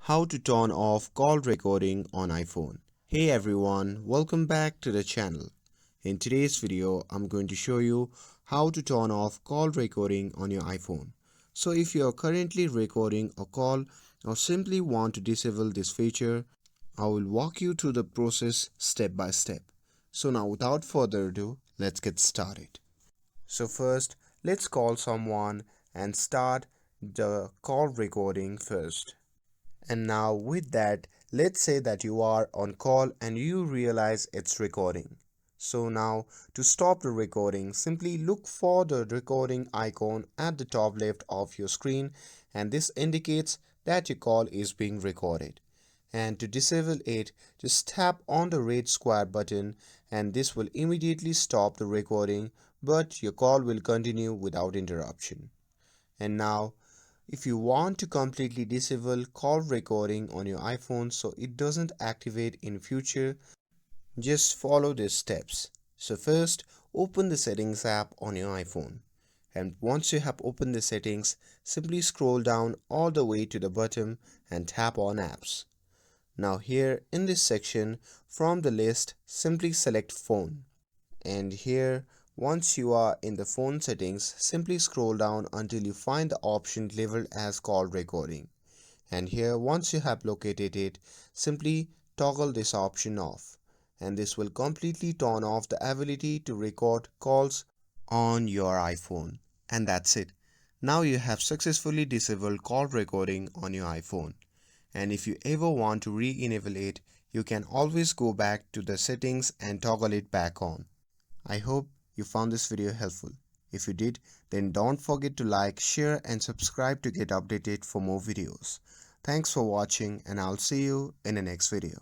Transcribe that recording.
How to turn off call recording on iPhone. Hey everyone, welcome back to the channel. In today's video, I'm going to show you how to turn off call recording on your iPhone. So if you are currently recording a call or simply want to disable this feature, I will walk you through the process step by step. So now without further ado, let's get started. So first, let's call someone and start the call recording first. And now with that, let's say that you are on call and you realize it's recording. So now to stop the recording, simply look for the recording icon at the top left of your screen, and this indicates that your call is being recorded. And to disable it, just tap on the red square button and this will immediately stop the recording, but your call will continue without interruption. And now if you want to completely disable call recording on your iPhone so it doesn't activate in future, just follow these steps. So first, open the settings app on your iPhone. And once you have opened the settings, simply scroll down all the way to the bottom and tap on apps. Now here in this section, from the list, simply select phone. And here, once you are in the phone settings, simply scroll down until you find the option labeled as call recording. And here, once you have located it, simply toggle this option off. And this will completely turn off the ability to record calls on your iPhone. And that's it. Now you have successfully disabled call recording on your iPhone. And if you ever want to re-enable it, you can always go back to the settings and toggle it back on. I hope you found this video helpful. If you did, then don't forget to like, share and subscribe to get updated for more videos. Thanks for watching and I'll see you in the next video.